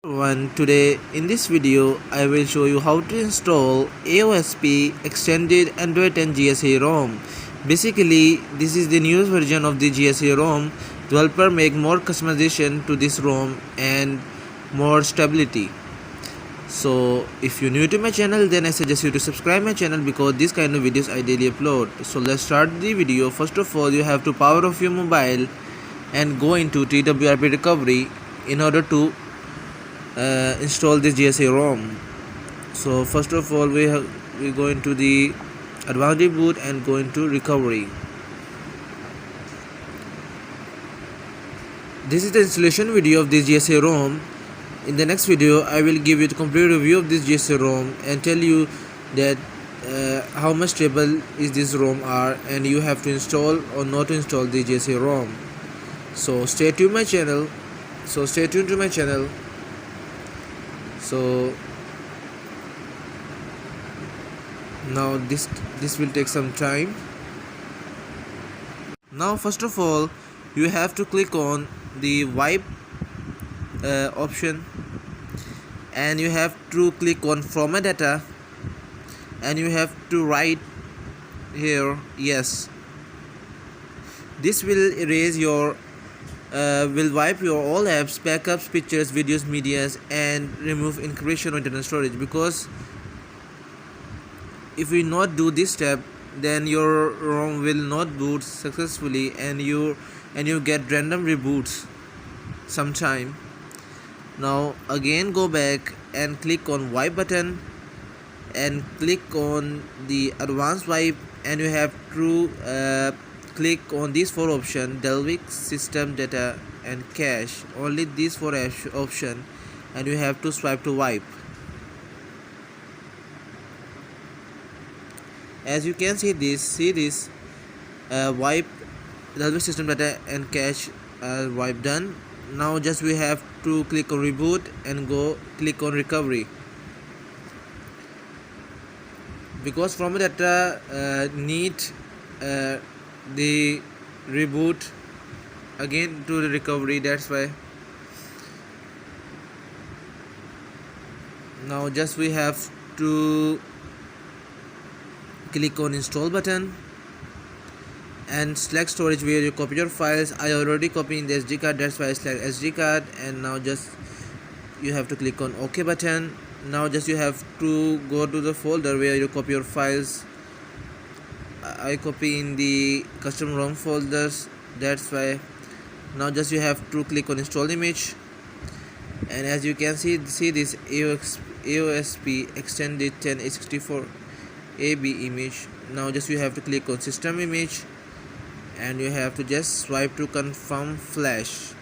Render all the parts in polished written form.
Today in this video I will show you how to install AOSP extended Android 10 GSA ROM. Basically this is the newest version of the GSA ROM. Developer make more customization to this ROM and more stability. So if you're new to my channel, then I suggest you to subscribe my channel because this kind of videos I daily upload. So let's start the video. First of all, you have to power off your mobile and go into TWRP recovery in order to install this GSA ROM. So first of all, we go into the advanced reboot and go into recovery. This is the installation video of this GSA ROM. In the next video, I will give you the complete review of this GSA ROM and tell you that how much stable is this ROM are, and you have to install or not to install the GSA ROM. So stay tuned to my channel. So now this will take some time. Now first of all, you have to click on the wipe option, and you have to click on format data, and you have to write here yes. This will erase your will wipe your all apps, backups, pictures, videos, medias, and remove encryption or internal storage. Because if we not do this step, then your ROM will not boot successfully, and you get random reboots sometime. Now again go back and click on wipe button and click on the advanced wipe, and you have to click on these four options: Dalvik, system, data, and cache. Only these four options, and you have to swipe to wipe. As you can see this wipe, Dalvik, system, data, and cache wipe done. Now just we have to click on reboot and go click on recovery, because from data need the reboot again to the recovery. That's why now just we have to click on install button and select storage where you copy your files. I already copied in the SD card, that's why I select SD card, and now just you have to click on OK button. Now just you have to go to the folder where you copy your files. I copy in the custom ROM folders, that's why. Now just you have to click on install image, and as you can see this AOSP extended 10H64 AB image. Now just you have to click on system image, and you have to just swipe to confirm flash.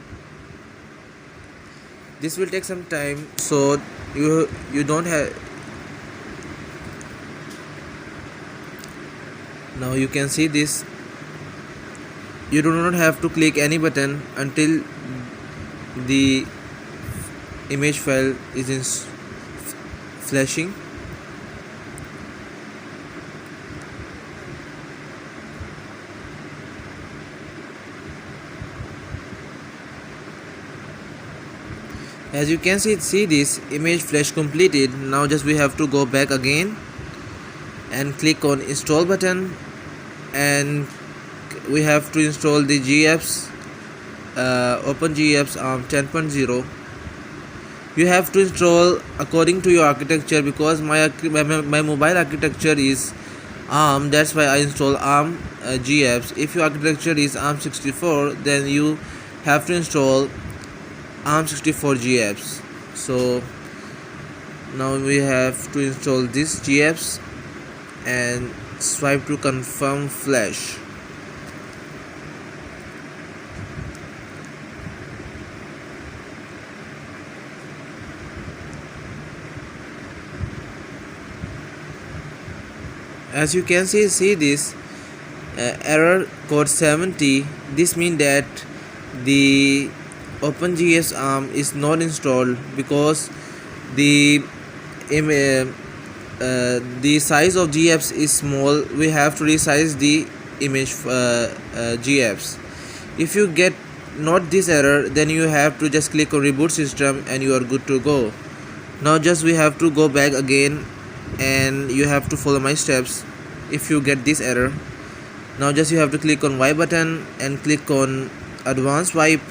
This will take some time, so you don't have. Now you can see this. You do not have to click any button until the image file is in flashing. As you can see this image flash completed. Now just we have to go back again and click on install button, and we have to install the GApps, OpenGApps ARM 10.0. You have to install according to your architecture, because my mobile architecture is ARM, that's why I install ARM GApps. If your architecture is ARM64, then you have to install ARM64 GApps. So now we have to install this GApps and swipe to confirm flash. As you can see this error code 70. This means that the OpenGApps ARM is not installed, because the size of GApps is small. We have to resize the image GApps. If you get not this error, then you have to just click on reboot system and you are good to go. Now just we have to go back again and you have to follow my steps if you get this error. Now just you have to click on Y button and click on advanced wipe,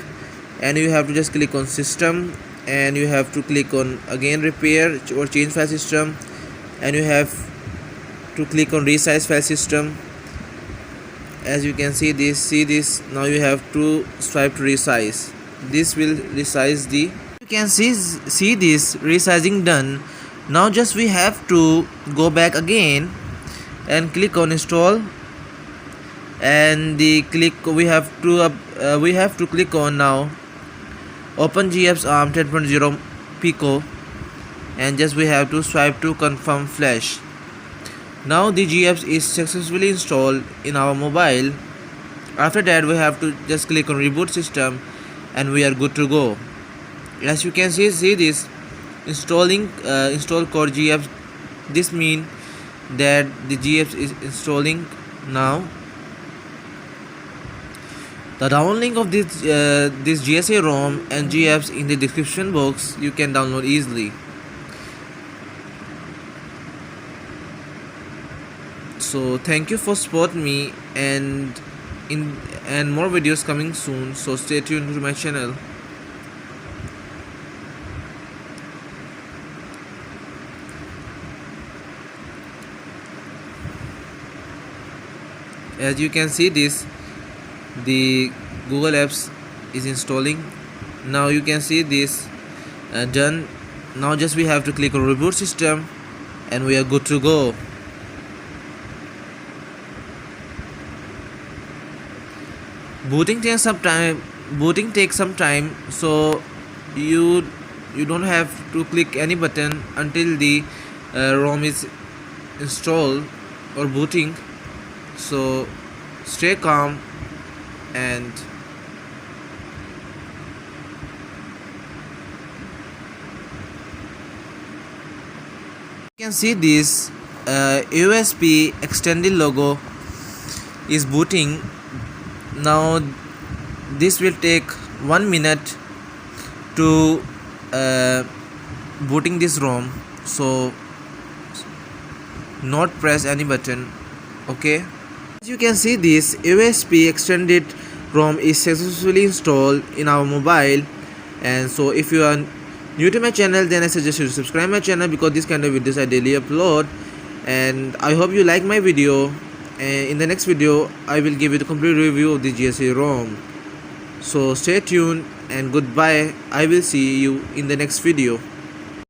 and you have to just click on system, and you have to click on again repair or change file system, and you have to click on resize file system. As you can see this, now you have to swipe to resize. This will resize the, you can see this resizing done. Now just we have to go back again and click on install, and we have to click on now OpenGApps ARM 10.0 Pico, and just we have to swipe to confirm flash. Now the GApps is successfully installed in our mobile. After that we have to just click on reboot system and we are good to go. As you can see this install core GApps. This means that the GApps is installing now. The download link of this GSA ROM and GApps in the description box. You can download easily. So thank you for supporting me, and more videos coming soon, so stay tuned to my channel. As you can see this, the Google Apps is installing. Now you can see this done. Now just we have to click on reboot system and we are good to go. Booting takes some time, so you don't have to click any button until the ROM is installed or booting. So stay calm, and you can see this AOSP extended logo is booting. Now this will take 1 minute to booting this ROM, so not press any button. Okay, as you can see this AOSP extended ROM is successfully installed in our mobile. And so if you are new to my channel, then I suggest you to subscribe my channel, because this kind of videos I daily upload. And I hope you like my video. And in the next video I will give you the complete review of the GSA ROM. So stay tuned and goodbye. I will see you in the next video.